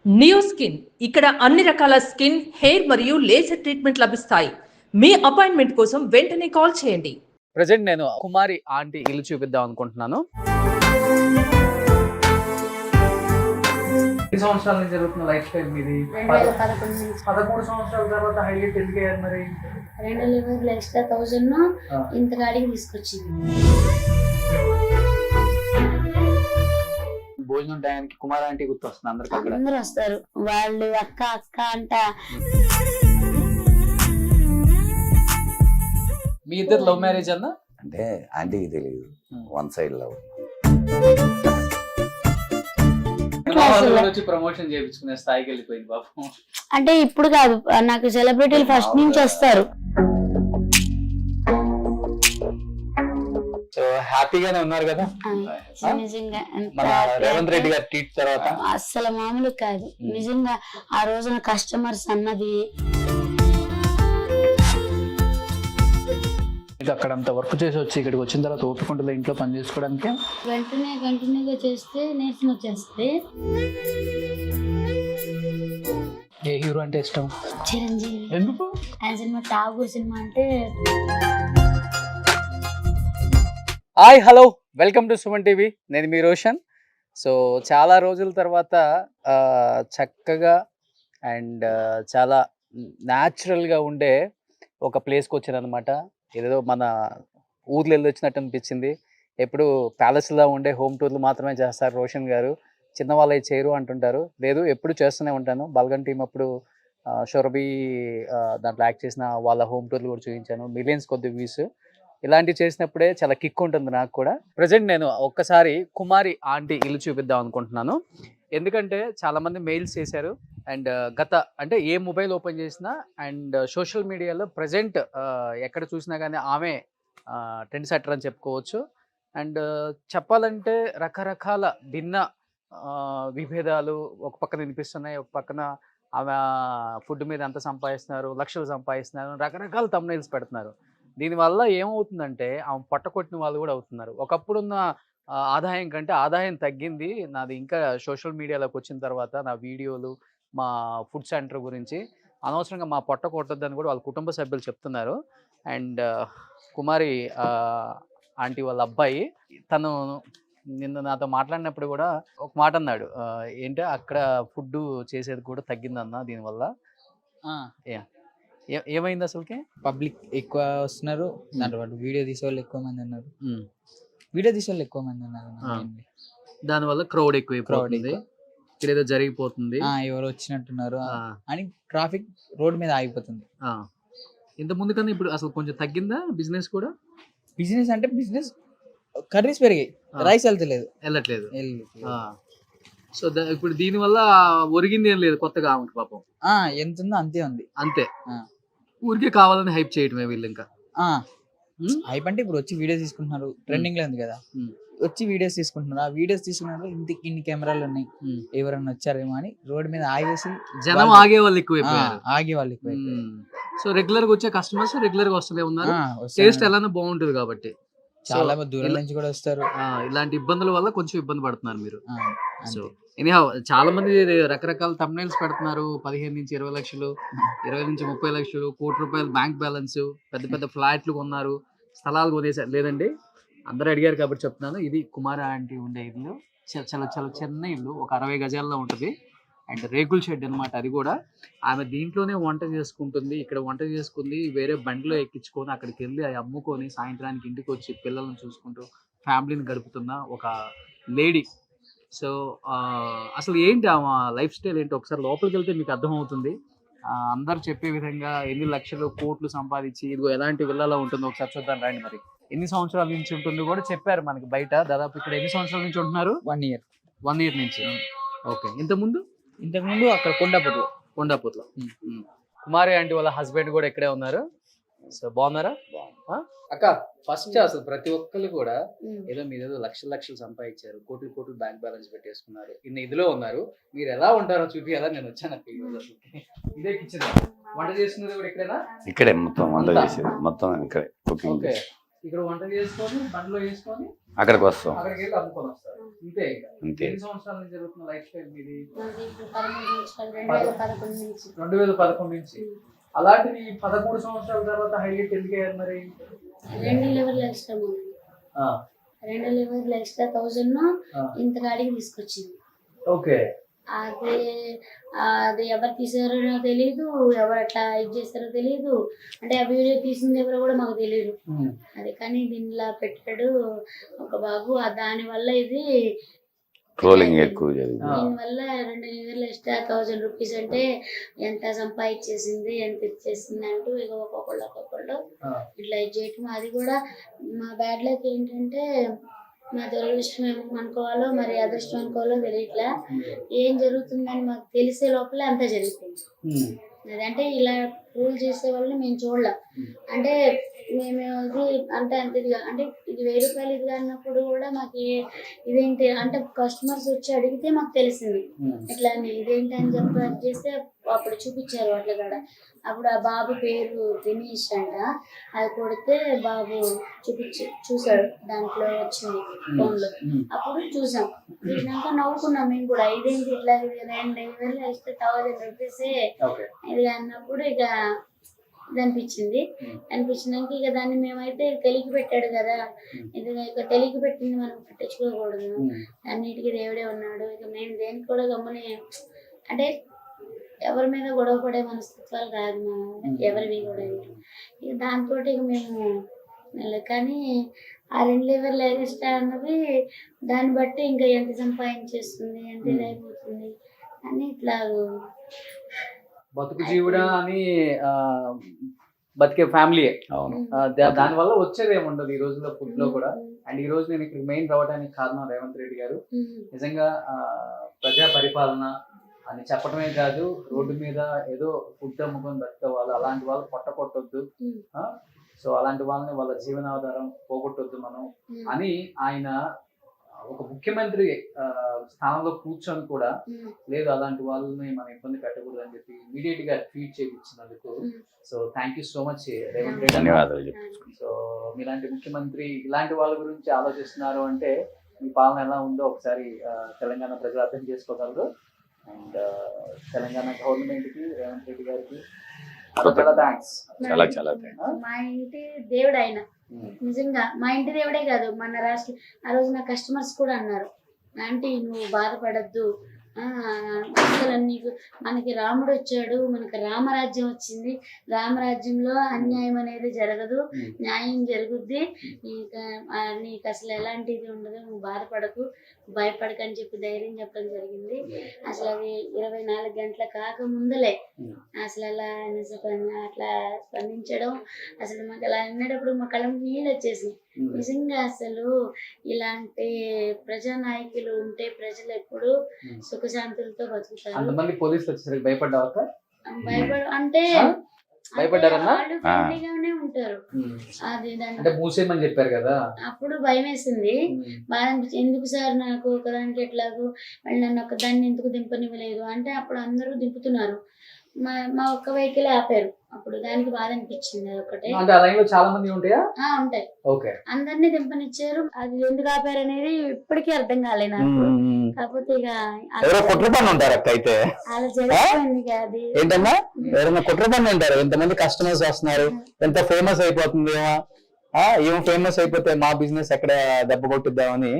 Neo skin ఇక్కడ అన్ని రకాల స్కిన్, హెయిర్ మరియు లేజర్ ట్రీట్మెంట్ లభిస్తాయి. మీ అపాయింట్మెంట్ కోసం వెంటనే కాల్ చేయండి. ప్రెజెంట్ నేను కుమారి ఆంటీ ఇల్లు చూపిద్దాం అనుకుంటున్నాను. ఎన్ని సంవత్సరాల నుంచి జరుగుతున్న లైఫ్ స్టైల్ మీది? 13 సంవత్సరాల తర్వాత హైలైట్ ఎందుకు అయ్యారు మరి? 2020 ఎక్స్ట్రా 1000 ఇంత గాడికి తీసుకొచ్చింది. భోజనం టయానికి కుమారి ఆంటీ గుర్తు వస్తుంది అందరికి. అందరూ వస్తారు, వాళ్ళు అక్క అక్క అంట. మీ ఇద్దరు లవ్ మ్యారేజ్ అన్న? అంటే ఆంటీకి తెలియదు, వన్ సైడ్ లవ్. వచ్చి ప్రమోషన్ చేయించుకునే స్థాయికి వెళ్ళిపోయింది పాపం. అంటే ఇప్పుడు కాదు, నాకు సెలబ్రిటీలు ఫస్ట్ నుంచి వస్తారు. సో హ్యాపీగానే ఉన్నారు కదా నిజంగా మన రేవంత్ రెడ్డి గారి ట్వీట్ తర్వాత? అస్సలు మామూలు కాదు నిజంగా. ఆ రోజున కస్టమర్స్ అన్నది అక్కడ అంత వర్క్ చేసి వచ్చి ఇక్కడికి వచ్చిన తర్వాత ఓపికంటుంది ఇంట్లో పని చేసుకోవడానికి. వెంటనే కంటిన్యూగా చేస్తే నేర్చుకుని వచ్చేస్తే. ఏ హీరో అంటే ఇష్టం? చిరంజీవి. ఎందుకు? ఆయన సినిమా ఠాగూర్ సినిమా అంటే. Hi hello, welcome to Suman TV. నేను మీ రోషన్. సో చాలా రోజుల తర్వాత చక్కగా అండ్ చాలా న్యాచురల్గా ఉండే ఒక ప్లేస్కి వచ్చాను అనమాట. ఏదో మన ఊర్లో వెళ్ళి వచ్చినట్టు అనిపించింది. ఎప్పుడు ప్యాలెస్లో ఉండే హోమ్ టూర్లు మాత్రమే చేస్తారు రోషన్ గారు, చిన్నవాళ్ళు చేయరు అంటుంటారు. లేదు, ఎప్పుడు చేస్తూనే ఉంటాను. బల్గన్ టీం అప్పుడు షొరబీ దాంట్లో యాక్ట్ చేసిన వాళ్ళ హోమ్ టూర్లు కూడా చూపించాను. మిలియన్స్ కొద్ది వ్యూస్. ఇలాంటివి చేసినప్పుడే చాలా కిక్ ఉంటుంది నాకు కూడా. ప్రజెంట్ నేను ఒక్కసారి కుమారి ఆంటీ ఇల్లు చూపిద్దాం అనుకుంటున్నాను. ఎందుకంటే చాలామంది మెయిల్స్ చేశారు అండ్ అంటే ఏ మొబైల్ ఓపెన్ చేసినా అండ్ సోషల్ మీడియాలో ప్రజెంట్ ఎక్కడ చూసినా కానీ ఆమె ట్రెండ్ సెట్టర్ అని చెప్పుకోవచ్చు. అండ్ చెప్పాలంటే రకరకాల భిన్న విభేదాలు ఒక పక్కన వినిపిస్తున్నాయి, ఒక పక్కన ఆమె ఫుడ్ మీద ఎంత సంపాదిస్తున్నారు, లక్షలు సంపాదిస్తున్నారు, రకరకాల థంబ్నెయిల్స్ పెడుతున్నారు. దీనివల్ల ఏమవుతుందంటే ఆమె పట్టకొట్టిన వాళ్ళు కూడా అవుతున్నారు. ఒకప్పుడున్న ఆదాయం కంటే ఆదాయం తగ్గింది నాది. ఇంకా సోషల్ మీడియాలోకి వచ్చిన తర్వాత నా వీడియోలు, మా ఫుడ్ సెంటర్ గురించి అనవసరంగా మా పొట్ట కొట్టొద్దని కూడా వాళ్ళ కుటుంబ సభ్యులు చెప్తున్నారు. అండ్ కుమారి ఆంటీ వాళ్ళ అబ్బాయి తను నిన్న నాతో మాట్లాడినప్పుడు కూడా ఒక మాట అన్నాడు, ఏంటంటే అక్కడ ఫుడ్ చేసేది కూడా తగ్గిందన్న దీనివల్ల. ఏమైంది అసలుకి? పబ్లిక్ ఎక్కువ వస్తున్నారు, దాంట్లో పాటు వీడియో తీసేవాళ్ళు ఎక్కువ మంది ఉన్నారు. వీడియో తీసేవాళ్ళు ఎక్కువ మంది ఉన్నారు. దానివల్ల క్రౌడ్ ఎక్కువైపోతుంది, ఇక్కడ ఏదో జరిగిపోతుంది, ఎవరు వచ్చినట్టున్నారు అని ట్రాఫిక్ రోడ్ మీద ఆగిపోతుంది. ఇంత ముందు కన్నా ఇప్పుడు అసలు కొంచెం తగ్గిందా బిజినెస్ కూడా? బిజినెస్ అంటే బిజినెస్ కర్రీస్ పెరిగాయి, రైస్ వెళ్ళట్లేదు. సో ఇప్పుడు దీని వల్ల ఒరిగింది ఏం లేదు కొత్తగా ఆమెకు పాపం. ఎంత ఉందో అంతే ఉంది. అంతే, ఊరికే కావాలని హైప్ చేయటమే వీళ్ళు. ఇంకా హైప్ అంటే ఇప్పుడు వచ్చి వీడియోస్ తీసుకుంటున్నారు, ట్రెండింగ్ లో ఉంది కదా, వచ్చి వీడియోస్ తీసుకుంటున్నారు. ఆ వీడియోస్ తీసుకున్నారు, ఇన్ని కెమెరాలు ఉన్నాయి, ఎవరన్నా వచ్చారేమో అని రోడ్ మీద ఆగేసి జనం ఆగేవాళ్ళు ఎక్కువైపోయారు. ఆగేవాళ్ళు. సో రెగ్యులర్ గా వచ్చే కస్టమర్స్ రెగ్యులర్ గా వస్తూనే ఉన్నారు. టేస్ట్ ఎలానో బాగుంటుంది కాబట్టి చాలా దూరం నుంచి కూడా వస్తారు. ఇలాంటి ఇబ్బందుల వల్ల కొంచెం ఇబ్బంది పడుతున్నారు మీరు. సో ఎనీహౌ చాలా మంది రకరకాల థంబ్నెయిల్స్ పెడుతున్నారు. 15 నుంచి 20 లక్షలు, 20 నుంచి 30 లక్షలు, ₹1,00,00,000 బ్యాంక్ బ్యాలెన్స్, పెద్ద పెద్ద ఫ్లాట్లు కొన్నారు, స్థలాలు కొనేసారు. లేదండి, అందరూ అడిగారు కాబట్టి చెప్తున్నాను. ఇది కుమారి ఆంటీ ఉండే ఇల్లు. చాలా చాలా చిన్న ఇల్లు, ఒక 60 గజాల్లో ఉంటుంది. అండ్ రేకుల షెడ్ అనమాట అది కూడా. ఆమె దీంట్లోనే వంట చేసుకుంటుంది. ఇక్కడ వంట చేసుకుంది, వేరే బండిలో ఎక్కించుకొని అక్కడికి వెళ్ళి అవి అమ్ముకొని సాయంత్రానికి ఇంటికి వచ్చి పిల్లలను చూసుకుంటూ ఫ్యామిలీని గడుపుతున్న ఒక లేడీ. సో అసలు ఏంటి ఆమె లైఫ్ స్టైల్ ఏంటి ఒకసారి లోపలికి వెళ్తే మీకు అర్థమవుతుంది. అందరు చెప్పే విధంగా ఎన్ని లక్షలు కోట్లు సంపాదించి ఇదిగో ఎలాంటి విల్లాలో ఉంటుందో ఒకసారి చూద్దాం రండి. మరి ఎన్ని సంవత్సరాల నుంచి ఉంటుంది కూడా చెప్పారు మనకి బయట. దాదాపు ఇక్కడ ఎన్ని సంవత్సరాల నుంచి ఉంటున్నారు? 1 year. 1 year నుంచి. ఓకే. ఇంతకుముందు అక్కడ కొండాపూర్లో కుమారి ఆంటీ వాళ్ళ హస్బెండ్ కూడా ఇక్కడే ఉన్నారు. సో బాగున్నారా అక్క? ఫస్ట్ అసలు ప్రతి ఒక్కరు కూడా ఏదో మీరేదో లక్షలు సంపాదించారు, కోట్లు బ్యాంక్ బ్యాలెన్స్ పెట్టేసుకున్నారు, ఇదిలో ఉన్నారు. మీరు ఎలా ఉంటారో చూపియాలా నేను వచ్చాను. ఇదే కిచెన్, వంట చేసుకున్నది కూడా ఇక్కడేనా? ఇక్కడే మొత్తం వంట చేసేది మొత్తం ఇక్కడే. ఇక్కడ వంట చేసుకొని బండిలో వేసుకొని అక్కడికి వస్తాం, అక్కడికి వెళ్ళి అమ్ముకొని వస్తారు. ఇంతే ఇంకా. అంతే. ఎన్ని సంవత్సరాల నుంచి జరుగుతున్న లైఫ్ స్టైల్ మీది? మాది ఇప్పుడు 13 సంవత్సరాలు 2011 నుంచి 2011 నుంచి. అలాంటిది 13 సంవత్సరాల తర్వాత హైలైట్ ఎందుకు అయ్యారు మరి? 2 లెవెల్ ఎక్స్ట్రా ఉంది. ఆ, 2 లెవెల్ ఎక్స్ట్రా 1000 ఆ, ఇంత కాడికి తీసుకొచ్చింది. ఓకే. అది అది ఎవరు తీసారో నాకు తెలియదు, ఎవరు అట్లా ఇది చేస్తారో తెలియదు. అంటే ఆ వీడియో తీసింది ఎవరో కూడా మాకు తెలియదు. ఉమ్, అది కానీ దీనిలా పెట్టాడు ఒక బాబు. దానివల్ల ఇది ట్రోలింగ్ ఎక్కువ జరిగింది. దీనివల్ల 2 లెవెల్ ఎక్స్ట్రా 1000 రూపీస్ అంటే ఎంత సంపాదించేసింది, ఎంత ఇచ్చేసింది అంటూ ఇక ఒక్కొక్కళ్ళు ఆ, ఇట్లా ఇది చేయటం. అది కూడా మా బ్యాడ్ లక్ ఏంటంటే మా దురదృష్టం ఏమో అనుకోవాలో మరి అదృష్టం అనుకోవాలో తెలియట్లా. ఏం జరుగుతుందని మాకు తెలిసే లోపలే అంతా జరిగిపోయింది. ఉమ్, అదంటే ఇలా రూల్ చేసే వాళ్ళని మేము చూడలేం. అంటే మేము ఇది అంటే అంత ఇదిగా అంటే ఇది 1000 రూపాయలు ఇది అన్నప్పుడు కూడా మాకు ఇదేంటి అంటే కస్టమర్స్ వచ్చి అడిగితే మాకు తెలిసింది ఉమ్, ఇట్లా అని ఇదేంటి అని చెప్పి అది చేస్తే అప్పుడు చూపించారు అట్లా కూడా. అప్పుడు ఆ బాబు పేరు దినేష్ అంట. అది కొడితే బాబు చూసాడు, దాంట్లో వచ్చింది ఫోన్లో. అప్పుడు చూసాం, చూసినాక నవ్వుకున్నాం మేము కూడా. ఇదేంటి ఇట్లా ఇది 2000 ఇస్తే 1000 రూపీసే ఓకే. ఇది అన్నప్పుడు ఇక ఇది అనిపించింది. అనిపించినాక ఇక దాన్ని మేమైతే తెలికి పెట్టాడు కదా, ఇది ఇక తెలికి పెట్టింది మనం పట్టించుకోకూడదు, అన్నిటికీ దేవుడే ఉన్నాడు. ఇక మేము దేనికి కూడా గమ్ముని అంటే ఎవరి మీద గొడవ పడే మనస్తత్వాలు కాదు మా ఎవరివి కూడా. ఇక దాంతో ఇక మేము కానీ ఆ 2 లెవెల్ ఎక్స్ట్రా అన్నది దాన్ని బట్టి ఇంకా ఎంత సంపాదించేస్తుంది, ఎంత ఇదైపోతుంది అని ఇట్లా బతుకు జీవుడా అని బతికే ఫ్యామిలీ. అవును. దాని వల్ల వచ్చేది ఏముండదు ఈ రోజుల్లో ఫుడ్ లో కూడా. అండ్ ఈ రోజు నేను ఇక్కడ మెయిన్ రావడానికి కారణం రేవంత్ రెడ్డి గారు. నిజంగా ప్రజా పరిపాలన అని చెప్పడమే కాదు, రోడ్డు మీద ఏదో ఫుడ్ అమ్ముకొని బతికే వాళ్ళు, అలాంటి వాళ్ళు పొట్ట కొట్టొద్దు, సో అలాంటి వాళ్ళని వాళ్ళ జీవనాధారం పోగొట్టొద్దు మనం అని ఆయన ఒక ముఖ్యమంత్రి స్థానంలో కూర్చొని కూడా లేదు అలాంటి వాళ్ళని మనం ఇబ్బంది పెట్టకూడదు అని చెప్పి ఇమీడియట్ గా ట్వీట్ చేయించినందుకు so thank you so much Revanth Reddy. ధన్యవాదాలు. సో మీలాంటి ముఖ్యమంత్రి ఇలాంటి వాళ్ళ గురించి ఆలోచిస్తున్నారు అంటే మీ పాలన ఎలా ఉందో ఒకసారి తెలంగాణ ప్రజలు అర్థం చేసుకోగలరు. అండ్ తెలంగాణ గవర్నమెంట్ కి రేవంత్ రెడ్డి గారికి చాలా థ్యాంక్స్. చాలా చాలా థ్యాంక్స్. మా ఇంటి దేవుడు ఆయన. నిజంగా మా ఇంటి దేవుడే కాదు, మన రాష్ట్ర ఆ రోజు నా కస్టమర్స్ కూడా అన్నారు, ఆంటీ నువ్వు బాధపడద్దు, అసలు నీకు మనకి రాముడు వచ్చాడు, మనకి రామరాజ్యం వచ్చింది, రామరాజ్యంలో అన్యాయం అనేది జరగదు, న్యాయం జరుగుద్ది, నీకు అసలు ఎలాంటిది ఉండదు, నువ్వు బాధపడకు, భయపడకు అని చెప్పి ధైర్యం చెప్పడం జరిగింది. అసలు అది 24 గంటల కాక ముందలే అసలు అలా అట్లా స్పందించడం, అసలు మాకు అలా అన్నప్పుడు మా కళ్ళ నీళ్ళు వచ్చేసి నిజంగా అసలు ఇలాంటి ప్రజానాయకులు ఉంటే ప్రజలు ఎప్పుడు సుఖశాంతులతో బతుకుతారు. అంతమంది పోలీసులు వచ్చేసరికి భయపడ్డాక అంటే భయపడ్డారన్నా వాళ్ళు ఫ్రెండ్లీగానే ఉంటారు. అది అంటే మూసేయమని చెప్పారు కదా, అప్పుడు భయం వేసింది, బాధ అనిపించింది. ఎందుకు సార్ నాకు ఒకదానికి ఎట్లాగో మళ్ళీ నన్ను ఒకదాన్ని ఎందుకు దింపనివ్వలేదు అంటే అప్పుడు అందరూ దింపుతున్నారు, మా ఒక్క వెహికల్ ఆపారు. అప్పుడు దానికి బాధ అనిపించింది. అదొకటే. అంటే ఆ లైన్ లో చాలా మంది ఉంటాయా? ఉంటాయి. ఓకే. అందరినీ దింపనిచ్చారు. అది ఎందుకు ఆపారు అనేది ఇప్పటికీ అర్థం కాలేదు నాకు. కాకపోతే ఇక కుట్రపని ఉంటారు అక్క అయితే అలా జరిగిపోయింది. అది ఏంటన్నా ఎవరైనా కుట్రపని ఉంటారు, ఎంతమంది కస్టమర్స్ వస్తున్నారు, ఎంత ఫేమస్ అయిపోతుంది ఏం ఫేమస్ అయిపోతే మా బిజినెస్ ఎక్కడ దెబ్బ కొట్టిద్దామని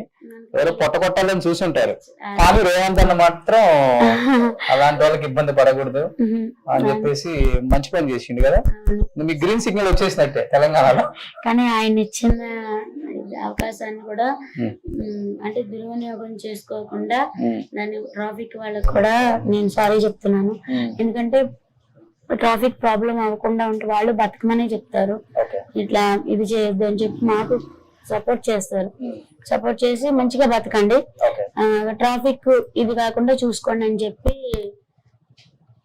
ఎవరో కొట్టాలని చూసుంటారు. కానీ రేవంత్ అన్న మాత్రం అలాంటి వాళ్ళకి ఇబ్బంది పడకూడదు అని చెప్పేసి మంచి పని చేసిండు కదా. మీకు గ్రీన్ సిగ్నల్ వచ్చేసినట్టే తెలంగాణలో. కానీ ఆయన ఇచ్చిన అవకాశాన్ని కూడా అంటే దుర్వినియోగం చేసుకోకుండా దాన్ని ట్రాఫిక్ వాళ్ళకి కూడా నేను సారీ చెప్తున్నాను. ఎందుకంటే ట్రాఫిక్ ప్రాబ్లం అవ్వకుండా ఉంటే వాళ్ళు బతకమనే చెప్తారు, ఇట్లా ఇది చేయొద్దు అని చెప్పి మాకు సపోర్ట్ చేస్తారు. సపోర్ట్ చేసి మంచిగా బతకండి, ట్రాఫిక్ ఇది కాకుండా చూసుకోండి అని చెప్పి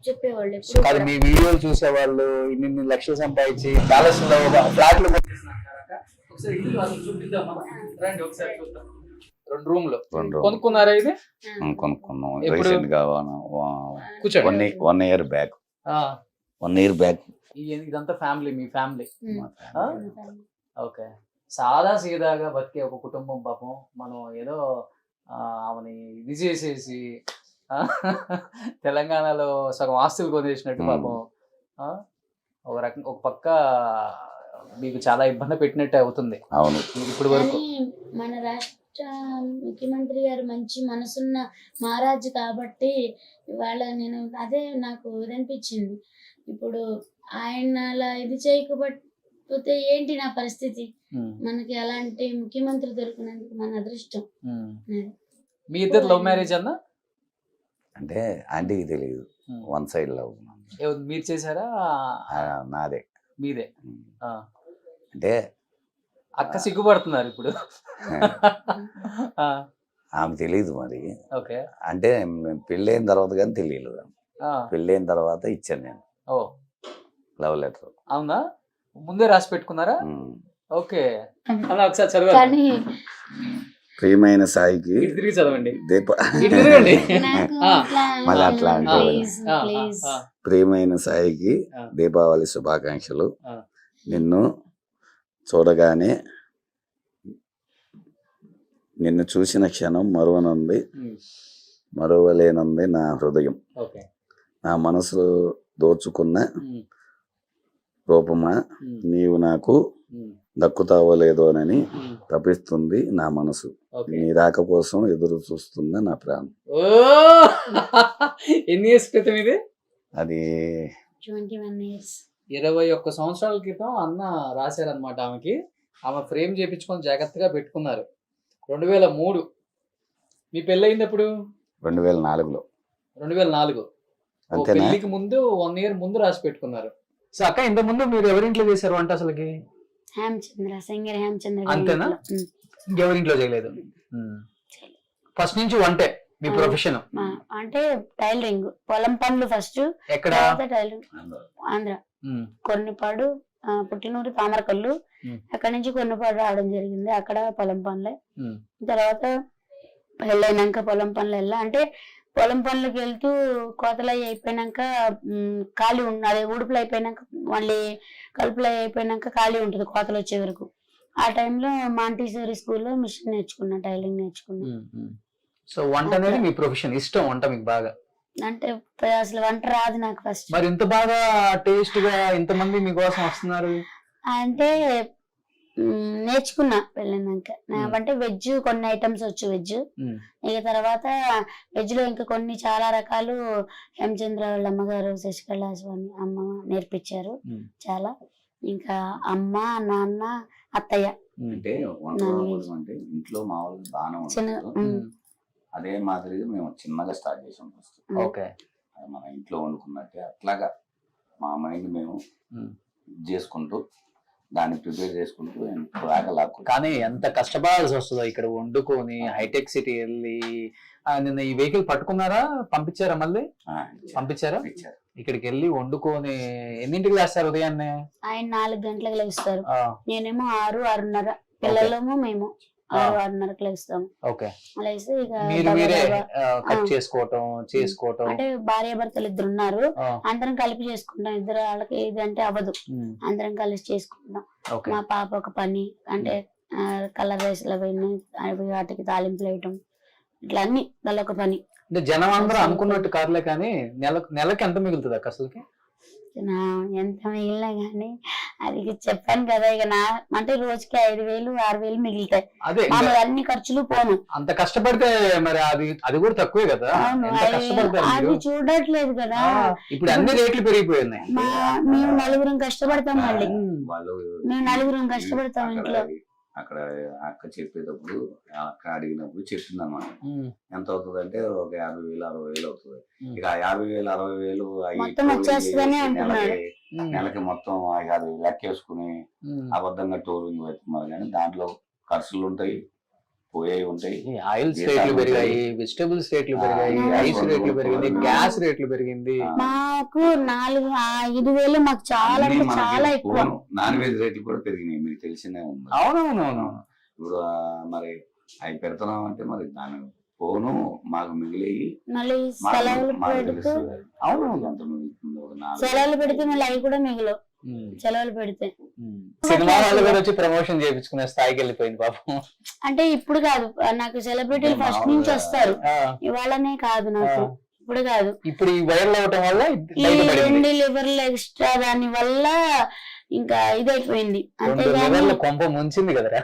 చెప్పేవాళ్ళు. అది మీ వీడియోలు చూసేవాళ్ళు ఇన్ని లక్షలు సంపాదించి ప్యాలెస్ లో ఫ్లాట్లు రెండు రూమ్ లో కొనుక్కున్నారా? ఇది కొనుక్కున్నాం రీసెంట్ గా కూర్చోండి. 1 year బ్యాక్. 1 year back. ఇదంతా ఫ్యామిలీ, మీ ఫ్యామిలీ. ఓకే. సాదా సీదాగా బతికే ఒక కుటుంబం పాపం మనం ఏదో ఆమెని ఇది చేసేసి తెలంగాణలో సగం ఆస్తులు కొనేసినట్టు పాపం ఒక రకం ఒక పక్క మీకు చాలా ఇబ్బంది పెట్టినట్టు అవుతుంది అవును. ఇప్పుడు వరకు. కానీ మన రాష్ట్ర ముఖ్యమంత్రి గారు మంచి మనసున్న మహారాజు కాబట్టి ఇవాళ నేను అదే నాకు ఇదనిపించింది. ఇప్పుడు ఆయన అలా ఇది చేయకపోతే ఏంటి నా పరిస్థితి? మనకి అలాంటి ముఖ్యమంత్రి దొరికినందుకు మన అదృష్టం. మీ ఇద్దరు లవ్ మ్యారేజ్ అన్నా? అంటే ఆంటీకి తెలియదు, వన్ సైడ్ లవ్. మీరు చేశారా? నాదే. మీదే. అంటే అక్క సిగ్గుపడుతున్నారు ఇప్పుడు. ఆమె తెలియదు మరి. ఓకే. అంటే పెళ్ళైన తర్వాత కానీ తెలియలేదు. పెళ్ళైన తర్వాత ఇచ్చాను నేను లవ్ లెటర్. అవునా? ముందే రాసి పెట్టుకున్నారా? ఓకే. అలా ఒకసారి చదవండి. కానీ ప్రియమైన సాయికి తిరిగి చదవండి. మళ్ళీ అట్లా అంటే ప్రియమైన సాయికి దీపావళి శుభాకాంక్షలు. నిన్ను చూడగానే నిన్ను చూసిన క్షణం మరువలేనుంది నా హృదయం. నా మనసు దోచుకున్న రూపమా, నీవు నాకు దక్కుతావో లేదోనని తపిస్తుంది నా మనసు. నీ రాక కోసం ఎదురు చూస్తున్న నా ప్రాణం. ఎన్ని ఇయర్స్ క్రితం ఇది? అది 21 years. 21 సంవత్సరాల క్రితం అన్న రాశారనమాట ఆమెకి. ఆమె ఫ్రేమ్ చేయించుకొని జాగ్రత్తగా పెట్టుకున్నారు. 2003. మీ పెళ్ళయింది ఎప్పుడు? 2004లో. 2004. అంతేనా? పెళ్లికి ముందు 1 year ముందు రాసి పెట్టుకున్నారు. సో అక్క, ఇంత ముందు మీరు ఎవరింట్లో చేశారు వంట అసలుకి? హేమచంద్ర, సింగర్ హేమచంద్ర. అంతేనా? ఇంకెవరింట్లో చేయలేదు? ఫస్ట్ నుంచి వంటే మీ ప్రొఫెషన్? అంటే టైలరింగ్, పొలం పనులు ఫస్ట్. ఎక్కడ? టైలరింగ్ ఆంధ్ర, కొన్నిపాడు, పుట్టినూరు తామరకల్లు. అక్కడ నుంచి కొన్నిపాడు రావడం జరిగింది. అక్కడ పొలం పనులే. తర్వాత పెళ్ళైనాక పొలం పనులు వెళ్ళా. అంటే పొలం పనులకు వెళ్తూ కోతలు అయిపోయినాక ఖాళీ అదే ఊడుపులు అయిపోయినాక మళ్ళీ కలుపులు అయిపోయినాక ఖాళీ ఉంటుంది కోతలు వచ్చే వరకు. ఆ టైంలో మాంటిసోరీ స్కూల్లో మిషన్ నేర్చుకున్నా, టైలరింగ్ నేర్చుకున్నా. సో వంట అనేది మీ ప్రొఫెషన్, ఇష్టం వంట మీకు బాగా? అంటే అసలు వంట రాదు నాకు ఫస్ట్. మరి ఇంత బాగా టేస్ట్ గా ఇంతమంది మీకోసం వస్తున్నారు అంటే నేర్చుకున్నా పెళ్ళినాక. అంటే వెజ్ కొన్ని ఐటమ్స్ వచ్చు వెజ్. ఇక తర్వాత వెజ్ లో ఇంకా కొన్ని చాలా రకాలు హేమచంద్ర వాళ్ళ అమ్మగారు శశికళ స్వామి అమ్మ నేర్పించారు చాలా. ఇంకా అమ్మ, నాన్న, అత్తయ్య. అంటే ఇంట్లో మామూలుగా బాగానే ఉంటుంది. అదే మాదిరిగా మేము చిన్నగా స్టార్ట్ చేసాం ఫస్ట్. ఓకే. మన ఇంట్లో వండుకున్నట్టే అట్లాగా మా మైండ్ మేము చేసుకుంటూ దాన్ని ప్రిపేర్ చేసుకుంటూ బాగా లాక్కు. కానీ ఎంత కష్టపడాల్సి వస్తుందో ఇక్కడ వండుకొని హైటెక్ సిటీ వెళ్ళి. నిన్న ఈ వెహికల్ పట్టుకున్నారా? పంపించారా? మళ్ళీ పంపించారా? ఇక్కడికి వెళ్ళి వండుకొని ఎన్నింటికి లేస్తారు ఉదయాన్నే? ఆయన 4 గంటలకు లేస్తారు. నేనేమో 6, 6:30. పిల్లలేమో మేము 6, 6:30కి లేస్తాము. లేసి ఇక చేసుకోవటం. అంటే భార్య భర్తలు ఇద్దరు ఉన్నారు, అందరం కలిపి చేసుకుంటాం. ఇద్దరు వాళ్ళకి ఇది అంటే అవ్వదు, అందరం కలిసి చేసుకుంటాం. మా పాప ఒక పని అంటే కలర్ రైస్ వాటికి తాలింపులు వేయటం, ఇట్లా అన్ని ఒక పని. అంటే జనం అందరూ అనుకున్నట్టు కాదులే, కానీ నెలకి ఎంత మిగులుతుంది అక్క అసలుకి? ఎంత మిగిలినా గానీ అది చెప్పాను కదా, ఇక అంటే రోజుకి 5,000, 6,000 మిగులుతాయి. అన్ని ఖర్చులు పోను. అంత కష్టపడితే మరి అది కూడా తక్కువే కదా. అది చూడట్లేదు కదా. ఇప్పుడు అన్ని రేట్లు పెరిగిపోయినాయి. మేము 4 కష్టపడతాం. మళ్ళీ మేము 4 కష్టపడతాం ఇంట్లో. అక్కడ అక్క చెప్పేటప్పుడు అక్క అడిగినప్పుడు చెప్తుంది అన్నమాట. ఎంత అవుతుంది అంటే ఒక 50,000, 60,000 అవుతుంది. ఇక 50,000, 60,000 నెలకి మొత్తం అది లెక్కేసుకుని అబద్ధంగా టోలింగ్ పెట్టుకున్నారు. కానీ దాంట్లో ఖర్చులు ఉంటాయి, పోయేవి ఉంటాయి. ఆయిల్స్ రేట్లు పెరిగాయి, వెజిటబుల్స్ రేట్లు పెరిగాయి, ఐస్ రేట్లు పెరిగింది, గ్యాస్ రేట్లు పెరిగింది. మాకు 4-5,000 మాకు చాలా అంటే చాలా ఎక్కువ. నాన్ వెజ్ రేట్లు కూడా పెరిగినాయి, మీకు తెలిసినే ఉంది. అవునవునవును. ఇప్పుడు మరి అవి పెడుతున్నాం అంటే మరి దాని పోను మాకు మిగిలి మళ్ళీ సెలవులు పెడితే సెలవులు పెడితే మళ్ళీ అవి కూడా మిగిలవు. సెలవులు పెడితే. సినిమా వాళ్ళు కూడా వచ్చి ప్రమోషన్ చేయించుకునే స్థాయికి వెళ్ళిపోయింది పాపం. అంటే ఇప్పుడు కాదు, నాకు సెలబ్రిటీలు ఫస్ట్ నుంచి వస్తారు, ఇవాళనే కాదు నాకు, ఇప్పుడు కాదు. ఇప్పుడు ఈ వైరల్ అవటం వల్ల ఈ 2 లివర్లు ఎక్స్ట్రా దాని వల్ల ఇంకా ఇదైపోయింది అంతేగాని కొంప ముంచింది కదరా.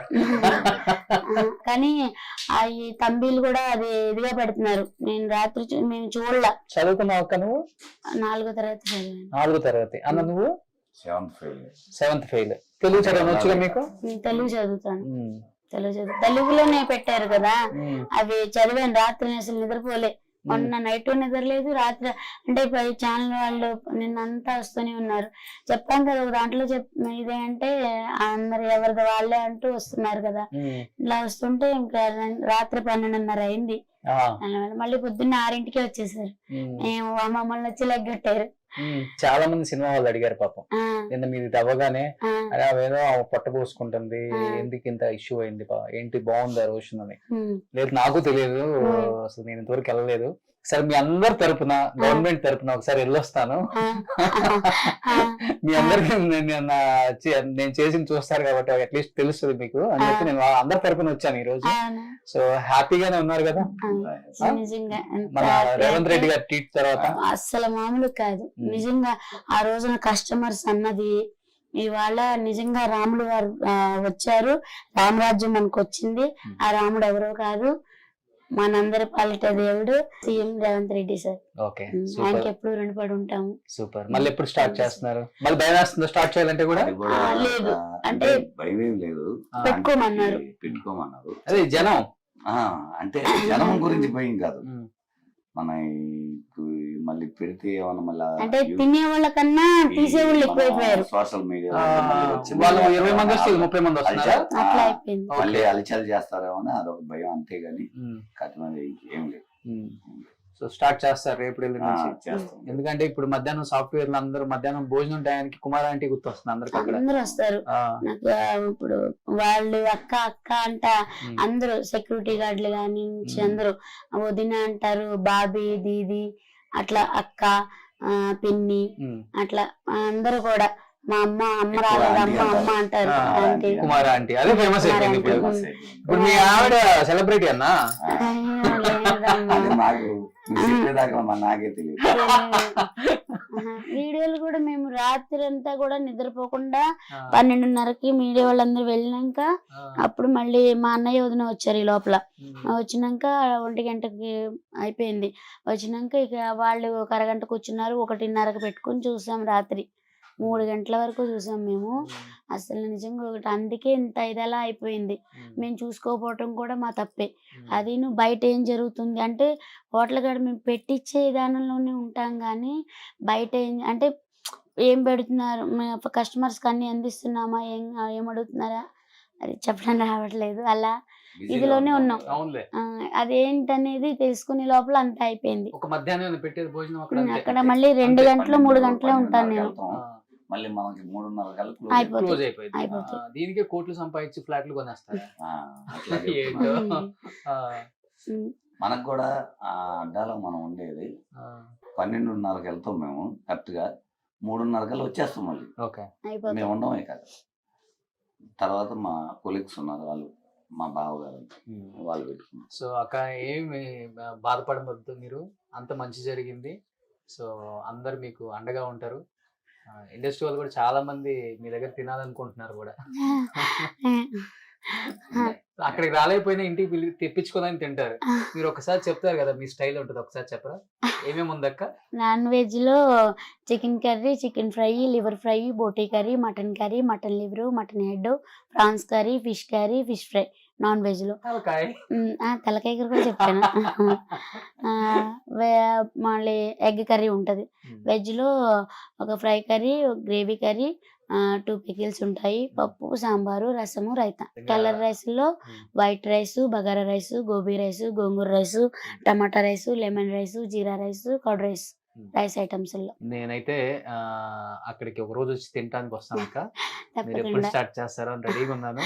కానీ ఆ ఈ తంబీలు కూడా అది ఇదిగా పెడుతున్నారు. నేను రాత్రి మేము చూడలా. చదువుకున్నావు అక్క నువ్వు? 4వ తరగతి చదివాను. 4వ తరగతి. అన్న నువ్వు? 7th fail. తెలుగు చదవడం వచ్చుగా మీకు? తెలుగు చదువుతాను. తెలుగులోనే పెట్టారు కదా, అవి చదివాను. రాత్రి అసలు నిద్రపోలే, మొన్న నైట్ నిద్రలేదు, రాత్రి అంటే ఛానల్ వాళ్ళు నిన్నంతా వస్తూనే ఉన్నారు. చెప్పాం కదా ఒక దాంట్లో ఇదే అంటే అందరు ఎవరిది వాళ్ళే అంటూ వస్తున్నారు కదా. ఇలా వస్తుంటే ఇంకా రాత్రి 12:30 అయింది. మళ్ళీ పొద్దున్న 6ంటికే వచ్చేసారు. మమ్మల్ని వచ్చి లెగ్గట్టారు. చాలా మంది సినిమా వాళ్ళు అడిగారు పాపం, నిన్న మీది తవ్వగానే అరే అవేదో పొట్ట పోసుకుంటుంది, ఎందుకు ఇంత ఇష్యూ అయింది, ఏంటి బాగుందా రోషన్ అని. లేదు నాకు తెలియదు, అసలు నేను ఇంతవరకు వెళ్ళలేదు. సరే మీ అందరి తరపున, గవర్నమెంట్ తరపున ఒకసారి వెళ్ళొస్తాను, మీ అందరికి నేను చేసి చూస్తారు కాబట్టి అట్లీస్ట్ తెలుస్తుంది మీకు అని చెప్పి నేను అందరి తరపున వచ్చాను ఈ రోజు. సో హ్యాపీగానే ఉన్నారు కదా మన రేవంత్ రెడ్డి గారి ట్వీట్ తర్వాత? అస్సలు మామూలు కాదు నిజంగా. ఆ రోజున కస్టమర్స్ అన్నది ఇవాళ నిజంగా రాముడు గారు వచ్చారు, రామరాజ్యం మనకు వచ్చింది. ఆ రాముడు ఎవరో కాదు, మనందరి పాలిట దేవుడు సీఎం రేవంత్ రెడ్డి సార్. ఆయనకి ఎప్పుడు రుణపడి ఉంటాము. సూపర్. మళ్ళీ ఎప్పుడు స్టార్ట్ చేస్తున్నారు? మళ్ళీ భయం వేస్తుందో స్టార్ట్ చేయాలంటే కూడా? లేదు, అంటే భయం లేదు, పెట్టుకోమన్నారు. అదే జనం అంటే జనం గురించి భయం కాదు, మన మళ్ళీ పెడితే ఏమన్నా మళ్ళీ అంటే తినే వాళ్ళకన్నా తీసే వాళ్ళు ఎక్కువైపోయారు. సోషల్ మీడియా వాళ్ళు 20 మంది వస్తే 30 మంది వస్తున్నారు, అట్లా అయిపోయింది. మళ్ళీ అలచల్ చేస్తారేమో అని అదొక భయం, అంతేగాని కఠినది ఏం లేదు. సో స్టార్ట్ చేస్తారు రేపు నుంచి. ఎందుకంటే ఇప్పుడు మధ్యాహ్నం సాఫ్ట్వేర్ అందరూ మధ్యాహ్నం భోజనం టయానికి కుమార్ ఆంటీ గుర్తు వస్తుంది అందరికి. అందరూ వస్తారు నాకు. ఇప్పుడు వాళ్ళు అక్క అక్క అంట, అందరూ సెక్యూరిటీ గార్డులు కానీ అందరూ వదిన అంటారు, బాబీ దీది అట్లా, అక్క పిన్ని అట్లా అందరూ కూడా. మా అమ్మ రాలేదు, అమ్మ అంటారు. కుమార్ ఆంటీ అదే ఫేమస్ అయిపోయింది ఇప్పుడు. ఇప్పుడు మీ ఆవిడ సెలబ్రిటీ అన్నా? నాకే తెలియదు. వీడియోలు కూడా మేము రాత్రి అంతా కూడా నిద్రపోకుండా 12:30కి మీడియా వాళ్ళందరూ వెళ్ళినాక అప్పుడు మళ్ళీ మా అన్నయ్య వదిన వచ్చారు. ఈ లోపల వచ్చినాక 1 గంటకి అయిపోయింది. వచ్చినాక ఇక వాళ్ళు 1 అరగంట కూర్చున్నారు, 1:30కి పెట్టుకుని చూసాం. రాత్రి 3 గంటల వరకు చూసాం మేము. అసలు నిజంగా ఒకటి అందుకే ఇంత ఇదలా అయిపోయింది. మేము చూసుకోకపోవటం కూడా మా తప్పే. అది బయట ఏం జరుగుతుంది అంటే హోటల్ కాడ మేము పెట్టించే విధానంలోనే ఉంటాం, కానీ బయట అంటే ఏం పెడుతున్నారు, కస్టమర్స్కి అన్ని అందిస్తున్నామా, ఏం అడుగుతున్నారా అది చెప్పడం రావట్లేదు. అలా ఇదిలోనే ఉన్నాం. అదేంటనేది తెలుసుకునే లోపల అంత అయిపోయింది. అక్కడ మళ్ళీ 2 గంటలు 3 గంటలే ఉంటాను నేను. మళ్ళీ మనకి 3:30 అయిపోతుంది. దీనికే కోట్లు సంపాదించి ఫ్లాట్లు కొనేస్తారు. మనకు కూడా ఆ అడ్డాలో మనం ఉండేది 12:30కి వెళ్తాం మేము, కరెక్ట్ గా 3:30 వచ్చేస్తాం మళ్ళీ. మేము ఉండమే కాదు. తర్వాత మా కొలీగ్స్ ఉన్నారు, వాళ్ళు మా బావగారు, వాళ్ళు పెట్టుకున్నారు. సో అక్క ఏమి బాధపడవద్దు, మీరు అంత మంచి జరిగింది. సో అందరు మీకు అండగా ఉంటారు. ఇండస్ట్రీ వాళ్ళు కూడా చాలా మంది మీ దగ్గర తినాలనుకుంటున్నారు కూడా. అక్కడికి రాలేకపోయినా ఇంటికి తెప్పించుకోదని తింటారు. మీరు ఒకసారి చెప్తారు కదా మీ స్టైల్ ఉంటుంది, ఒకసారి చెప్పరా ఏమేమి ఉందక్క? నాన్ వెజ్ లో chicken curry, chicken fry, liver fry, బోటీ curry, mutton liver, mutton head, prawns curry, fish fry. Non veg లో తలకాయ కర్రీ కూడా చెప్పాను. మళ్ళీ ఎగ్ కర్రీ ఉంటది. వెజ్ లో ఒక fry curry, gravy curry, 2 pickles ఉంటాయి, పప్పు, సాంబారు, రసము, రైతా. కలర్ రైస్ లో white rice, bagara rice, gobi rice, gongura rice, టమాటా rice, lemon rice, jeera rice, curd rice items లో. నేనైతే అక్కడికి ఒక రోజు వచ్చి తినడానికి వస్తాను అక్క. మీరు ఎప్పుడు స్టార్ట్ చేస్తారో అని రెడీగా ఉన్నాను.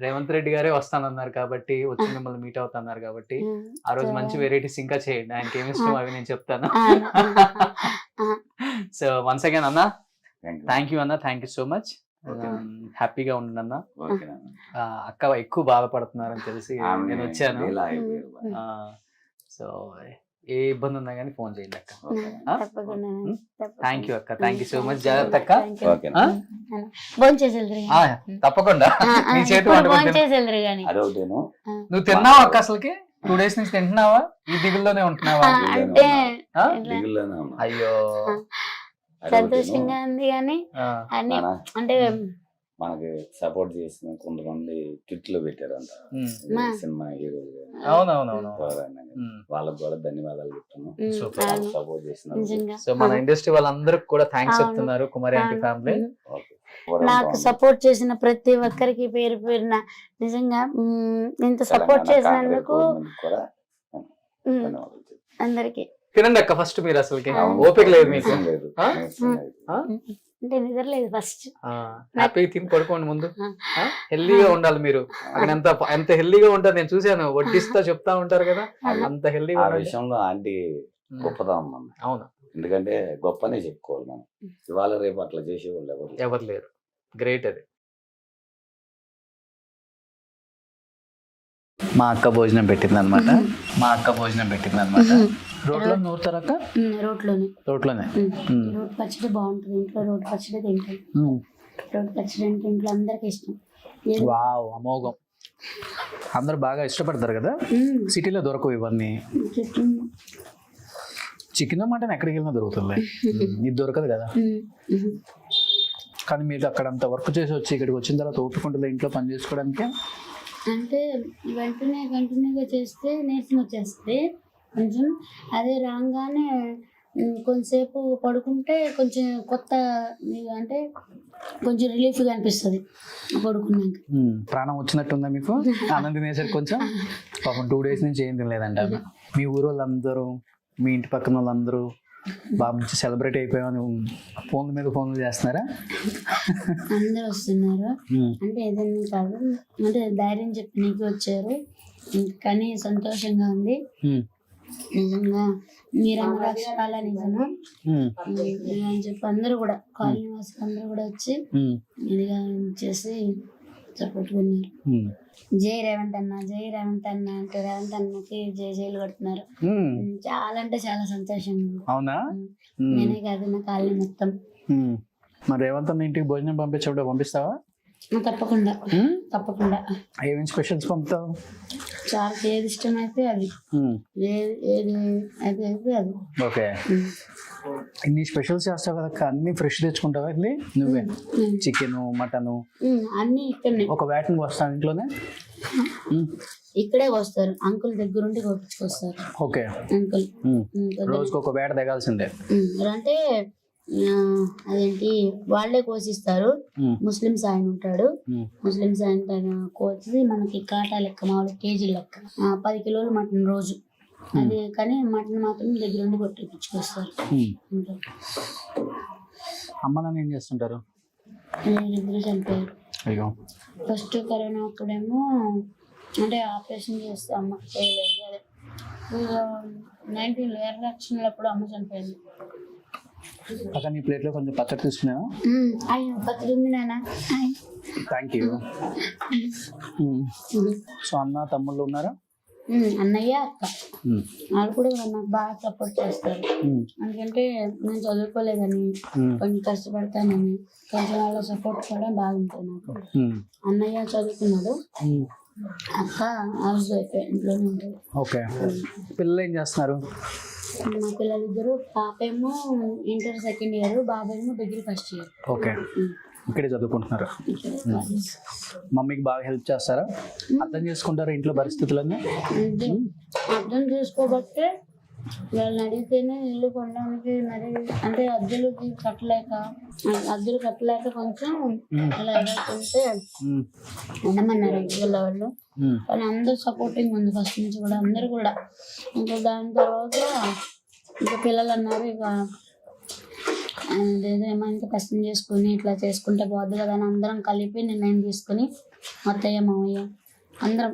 రేవంత్ రెడ్డి గారే వస్తానన్నారు కాబట్టి వచ్చి మిమ్మల్ని మీట్ అవుతున్నారు కాబట్టి ఆ రోజు మంచి వెరైటీస్ ఇంకా చేయండి. ఆయనకి ఏమి ఇష్టం అవి నేను చెప్తాను. సో వన్స్ అగైన్ అన్న థ్యాంక్ యూ అన్న, థ్యాంక్ యూ సో మచ్. హ్యాపీగా ఉండండి అన్న. ఓకే అక్క ఎక్కువ బాధపడుతున్నారని తెలిసి నేను వచ్చాను. సో ఏ ఇబ్బంది ఉన్నా కానీ ఫోన్ చేయండి అక్క. తప్పకుండా థ్యాంక్ యూ అక్క, థ్యాంక్ యూ సో మచ్. జాగ్రత్త అక్క. ఓకేనా భోంచేసేద్దరు తప్పకుండా నీ చేతి వంట పెట్టాను. భోంచేసేద్దరు కానీ అదొకటేను. నువ్వు తిన్నావా అక్క? అసలుకి 2 days నుంచి తింటున్నావా? ఈ దిగుల్లోనే ఉంటున్నావా? అంటే ఆ? దిగుల్లోనే ఉన్నా. అయ్యో సంతోషంగా ఉంది కానీ అన్ని నానా, అంటే మనకి సపోర్ట్ చేసిన కొంతమంది కిట్లు పెట్టారంట మా. సినిమా హీరోలు. అవునవునవును. వాళ్ళకి కూడా ధన్యవాదాలు చెప్తాను. సూపర్. అవును. సపోర్ట్ చేసిన నిజంగా సో మన ఇండస్ట్రీ వాళ్ళందరికి కూడా థ్యాంక్స్ అవును. చెప్తున్నారు కుమారి ఆంటీ అవును. ఫ్యామిలీ. నాకు సపోర్ట్ చేసిన ప్రతి ఒక్కరికి పేరు పేరున నిజంగా ఇంత సపోర్ట్ చేసినందుకు అందరికి తినండి అక్క ఫస్ట్ మీరు. అసలుకి అవును. ఓపిక లేదు మీకు. లేదు. ఆ? అంటే నిద్రలేదు ఫస్ట్. హ్యాపీగా తిని పడుకోండి ముందు. హెల్దీగా ఉండాలి మీరు. అక్కడ ఎంత హెల్దీగా ఉంటారు నేను చూసాను. వడ్డిస్తా చెప్తా ఉంటారు కదా, అంత హెల్దీగా ఆ ఉండాలి. విషయంలో ఆంటీ గొప్పదనం మనం. అవును, ఎందుకంటే గొప్పనే చెప్పుకోవాలి మనం. ఇవాళ రేపు అట్లా చేసేవాళ్ళు ఎవరు లేరు. ఎవరు లేరు. గ్రేట్ అది. మా అక్క భోజనం పెట్టింది అనమాట. రోడ్లో నూరుతారు అక్క? రోట్లోనే రోడ్లోనే. రోడ్ పచ్చడి బాగుంటుంది. ఇంట్లో రోడ్ పచ్చడి తింటాం. రోడ్ పచ్చడి అంటే ఇంట్లో అందరికి ఇష్టం. వావ్, అమోఘం. అందరు బాగా ఇష్టపడతారు కదా. సిటీలో దొరకవు ఇవన్నీ. చికెన్ మటన్ ఎక్కడికి వెళ్ళినా దొరుకుతుంది, ఇది దొరకదు కదా. కానీ మీరు అక్కడ అంత వర్క్ చేసి వచ్చి ఇక్కడికి వచ్చిన తర్వాత ఓపికంటుంది ఇంట్లో పని చేసుకోవడానికి. అంటే కంటిన్యూగా చేస్తే నీరసం వచ్చేస్తుంది కొంచెం. అదే రాగానే కొంచెంసేపు పడుకుంటే కొంచెం కొత్త అంటే కొంచెం రిలీఫ్గా అనిపిస్తుంది పడుకున్నాక. ప్రాణం వచ్చినట్టుందా మీకు? ఆనందం తినేసరికి కొంచెం. పాపం 2 days నుంచి ఏం తినలేదంట. మీ ఊరు వాళ్ళందరూ, మీ ఇంటి పక్కన వాళ్ళందరూ బాగా మంచి సెలబ్రేట్ అయిపోయామని ఫోన్ల మీద ఫోన్లు చేస్తున్నారా? అందరు వస్తున్నారు. అంటే ఏదైనా కాదు, అంటే ధైర్యం చెప్పి నీకు వచ్చారు. కానీ సంతోషంగా ఉంది నిజంగా. మీరన్న అక్షరాల నిజము అని చెప్పి అందరూ కూడా కాలనీ వాసులు అందరూ కూడా వచ్చి ఇదిగా చేసి సపోర్ట్కున్నారు. జై రేవంత్ అన్న, జై రేవంత్ అన్న అంటే రేవంత్ అన్నకి జైలు కొడుతున్నారు. చాలా అంటే చాలా సంతోషంగా. అవునా? నేనే కాదు, నా కాలనీ మొత్తం. మరి రేవంత్ అన్న ఇంటికి భోజనం పంపించేప్పుడు పంపిస్తావా? తప్పకుండా తప్పకుండా. ఏమేమి స్పెషల్స్ పంపుతావు? చాలా ఏది ఇష్టం అయితే అది, ఏది అది అయితే అది. ఓకే. ఇన్ని స్పెషల్స్ చేస్తావు కదా, అన్ని ఫ్రెష్ తెచ్చుకుంటావా? ఇది నువ్వే చికెన్ మటన్ అన్ని ఇక్కడనే. ఒక వేటను వస్తాను ఇంట్లోనే? ఇక్కడే వస్తారు, అంకుల్ దగ్గరుండి కొట్టుకొస్తారు. ఓకే. అంకుల్ రోజుకి ఒక వేట దిగాల్సిందే. అంటే అదేంటి వాళ్ళే కోసిస్తారు. ముస్లిమ్స్ ఆయన ఉంటాడు, ముస్లిమ్స్ ఆయన కోసి మనకి కాటా లెక్క మామూలు కేజీ లెక్క 10 కిలోలు మటన్ రోజు. అది కానీ మటన్ మాత్రం దగ్గరుండి కొట్టించుకొస్తారు. అమ్మ నాన్న ఏం చేస్తుంటారు? ఇద్దరు చనిపోయారు. అయ్యో. ఫస్ట్ కరోనా అప్పుడేమో అంటే ఆపరేషన్ చేస్తే అమ్మ చేయలేదు. అదే 19 ఎలక్షన్లు అప్పుడు అమ్మ చనిపోయింది. అక్కడ నీ ప్లేట్లో కొంచెం పచ్చడి తీసుకున్నాను. అయ్యో పచ్చడి ఉంది నాన్న. Thank you. సో అన్న తమ్ముళ్ళు ఉన్నారా? అన్నయ్య అక్క వాళ్ళు కూడా నాకు బాగా సపోర్ట్ చేస్తారు. ఎందుకంటే నేను చదువుకోలేదని కొంచెం కష్టపడతానని కొంచెం వాళ్ళ సపోర్ట్ కూడా బాగుంటుంది నాకు. అన్నయ్య చదువుకున్నాడు, అక్క హౌస్ వైఫ్ ఇంట్లోనే ఉంటుంది. ఓకే. పిల్లలు ఏం చేస్తున్నారు? మా పిల్లలిద్దరు, పాపేమో ఇంటర్ 2nd year, బాబేమో డిగ్రీ 1st year. ఓకే. ఇక్కడే చదువుకుంటున్నారు. మమ్మీకి బాగా హెల్ప్ చేస్తారా? అర్థం చేసుకుంటారా ఇంట్లో పరిస్థితులన్నీ? అర్థం చేసుకోబట్టే వాళ్ళని అడిగితేనే ఇల్లు కొనడానికి మరి అంటే అద్దెలు కట్టలేక కొంచెం అలా ఎదుర్కొంటే ఉండమన్నారు ఇంట్లో వాళ్ళు. కానీ అందరూ సపోర్టింగ్ ఉంది ఫస్ట్ నుంచి కూడా, అందరు కూడా. ఇంకా దాని తర్వాత ఇంకా పిల్లలు అన్నారు ఇక ఏమో ఇంకా కష్టం చేసుకుని ఇట్లా చేసుకుంటే పోద్ది కదా అని అందరం కలిపి నిర్ణయం తీసుకుని అత్తయ్య మామయ్య అందరం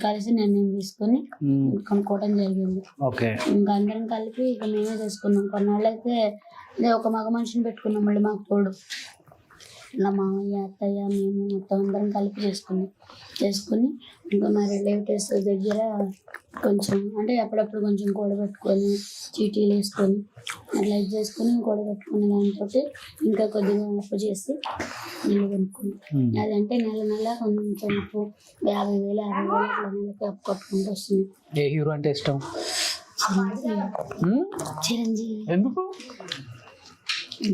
కలిసి నిర్ణయం తీసుకొని కొనుక్కోవడం జరిగింది. ఓకే. ఇంకా అందరం కలిపి ఇక మేమే చేసుకున్నాం. కొన్నాళ్ళైతే ఒక మగ మనిషిని పెట్టుకున్నాం మళ్ళీ మాకు తోడు. ఇలా మామయ్య అత్తయ్య మేము మొత్తం అందరం కలిపి చేసుకుని ఇంకా మా రిలేటివ్స్ దగ్గర కొంచెం అంటే అప్పుడప్పుడు కొంచెం కూడబెట్టుకొని చీటీలు వేసుకొని అట్లా ఇది చేసుకొని కూడబెట్టుకునే దాంతో ఇంకా కొద్దిగా అప్పు చేసి ఇల్లు కొనుక్కున్నాం. అదంటే నెల కొంచెం అప్పు 50,000 60,000 అట్లా నెలకి అప్పు కట్టుకుంటూ వస్తుంది. ఏ హీరో అంటే ఇష్టం? చిరంజీవి. ఎందుకు?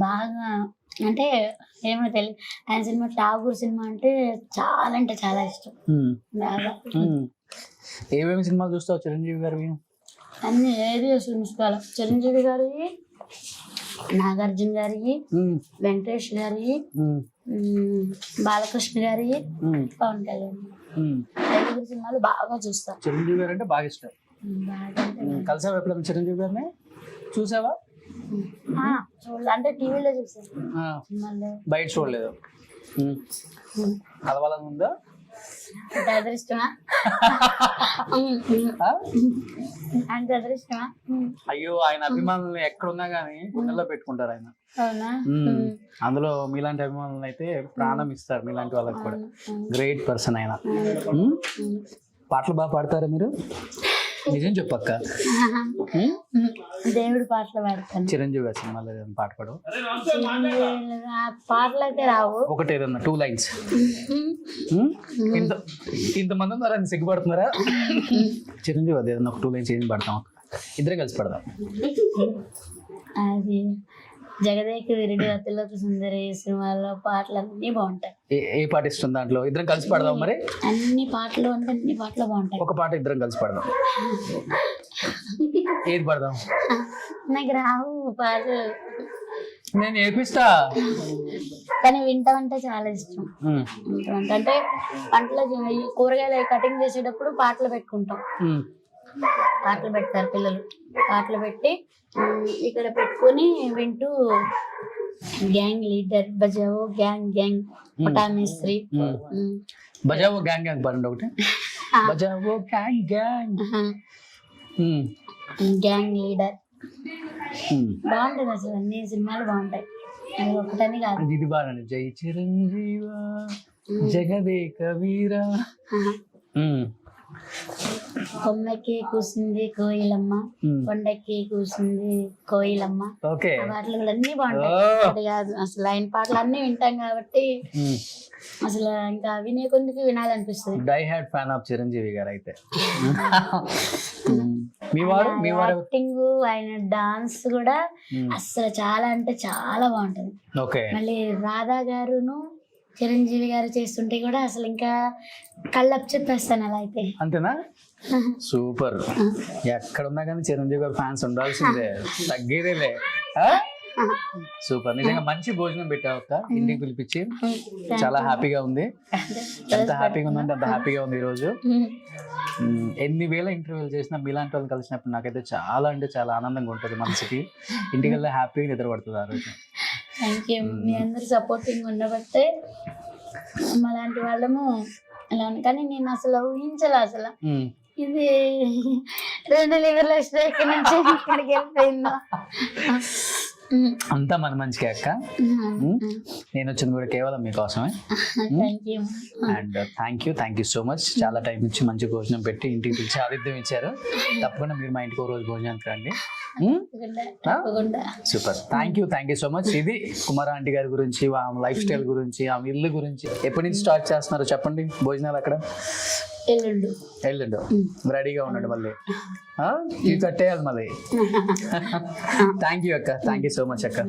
బాగా అంటే ఏమో తెలియదు, ఆయన సినిమా ఠాగూర్ సినిమా అంటే చాలా ఇష్టం బాగా. ఏమేమి సినిమాలు చూస్తావు చిరంజీవి గారివి? అన్ని ఏది చూసుకోవాలి. చిరంజీవి గారివి, నాగార్జున గారివి, వెంకటేష్ గారివి, బాలకృష్ణ గారివి, పవన్ కళ్యాణ్ ఐదుగురు సినిమాలు బాగా చూస్తాను. చిరంజీవి గారు అంటే బాగా ఇష్టం. బాగా కలిసావా ఎప్పుడైనా చిరంజీవి గారిని? చూసావా? అంటే టీవీలో చూసాను, సినిమాల్లో బయట చూడలేదు. కలవాలని ఉందా? అదృష్టమా అంటే అదృష్టమా? అయ్యో, ఆయన అభిమానులు ఎక్కడున్నా గానీ గుండెల్లో పెట్టుకుంటారు ఆయన. అవునా? అందులో మీలాంటి అభిమానులు అయితే ప్రాణం ఇస్తారు. మీలాంటి వాళ్ళకి కూడా గ్రేట్ పర్సన్ ఆయన. పాటలు బాగా పాడతారా మీరు? నిజం చెప్పక్క. దేవుడి పాటలు పాడతాను. చిరంజీవి గారి సినిమాలో ఏదైనా పాట పాడు. పాటలు అయితే రావు. ఒకటి ఏదన్నా 2 lines. ఇంతమంది ఉన్నారా, సిగ్గుపడుతున్నారా? చిరంజీవి అది ఏదన్నా ఒక 2 lines ఏం పాడతాం, ఇద్దరే కలిసి పడదాం. అది జగదేక వీరుడు అతిలోక సుందరి సినిమాలో పాటలు అన్ని బాగుంటాయి. ఏ పాట ఇష్టం దాంట్లో? ఇద్దరం కలిసి పడదాం మరి. అన్ని పాటలు అంటే అన్ని పాటలు బాగుంటాయి. ఒక పాట ఇద్దరం కలిసి పడదాం. ఏది పడదాం? నాకు రావు పాటలు, నేను నేర్పిస్తా. కానీ వింటామంటే చాలా ఇష్టం. అంటే పంటలో కూరగాయలు కటింగ్ చేసేటప్పుడు పాటలు పెట్టుకుంటాం. పాటలు పెడతారు పిల్లలు, పాటలు పెట్టి ఇక్కడ పెట్టుకొని వింటూ గ్యాంగ్ లీడర్ బజావో గ్యాంగ్ పటామేస్త్రి బజావో గ్యాంగ్ పాడండి ఒకటి. బజావో గ్యాంగ్ లీడర్ బాగుంటుంది. అసలు అన్ని సినిమాలు బాగుంటాయి, అది ఒకటని కాదు. ఇది బాగుంది. జై చిరంజీవ జగదేక వీర. కొమ్మకి కూసింది కోయిలమ్మ, కొండకి కూసింది కోయిలమ్మ. పాటలు కూడా అన్ని బాగుంటాయి. కాదు అసలు ఆయన పాటలు అన్ని వింటాం కాబట్టి అసలు ఇంకా వినే కొందుకు వినాలనిపిస్తుంది. Die hard fan of Chiranjeevi garu అయితే. యాక్టింగ్, ఆయన డాన్స్ కూడా అసలు చాలా అంటే చాలా బాగుంటది. మళ్ళీ రాధా గారును చిరంజీవి గారు చేస్తుంటే కూడా అసలు ఇంకా కళ్ళప్ చెప్పేస్తాను అలా అయితే. అంతేనా? సూపర్. ఎక్కడున్నా కానీ చిరంజీవి గారు ఫ్యాన్స్ ఉండాల్సిందే, తగ్గేదేలే. సూపర్. నిజంగా మంచి భోజనం పెట్టావు అక్క, ఇంటికి పిలిపించి. చాలా హ్యాపీగా ఉంది. ఎంత హ్యాపీగా ఉందంటే అంత హ్యాపీగా ఉంది ఈరోజు. ఎన్ని వేల ఇంటర్వ్యూలు చేసినా మీలాంటి వాళ్ళు కలిసినప్పుడు నాకైతే చాలా అంటే చాలా ఆనందంగా ఉంటుంది మనసుకి. ఇంటికి వెళ్ళి హ్యాపీగా నిద్రపడుతుంది ఆ రోజు. Thank you. మీ అందరు సపోర్టింగ్ ఉండబట్టే అలాంటి వాళ్ళము అలా ఉంది. కానీ నేను అసలు ఊహించలే, అసలు ఇది 2 లీవర్ల స్ట్రైక్ నుంచి ఇక్కడికి వెళ్ళిపోయిందో. అంతా మన మంచిగా అక్క. నేను వచ్చింది కూడా కేవలం మీకోసమే. And thank you so much. చాలా టైం ఇచ్చి మంచి భోజనం పెట్టి ఇంటికి పిలిచి ఆతిథ్యం ఇచ్చారు. తప్పకుండా మీరు మా ఇంటికి ఒక రోజు భోజనానికి రండి. Super. Thank you so much. ఇది కుమార ఆంటీ గారి గురించి, ఆమె లైఫ్ స్టైల్ గురించి, ఆమె ఇల్లు గురించి. ఎప్పటి నుంచి స్టార్ట్ చేస్తున్నారో చెప్పండి భోజనాలు అక్కడ? ఎల్లుండు రెడీగా ఉన్నాడు, మళ్ళీ కట్టేయాలి మళ్ళీ. థ్యాంక్ యూ అక్క. థ్యాంక్ యూ సో మచ్ అక్క.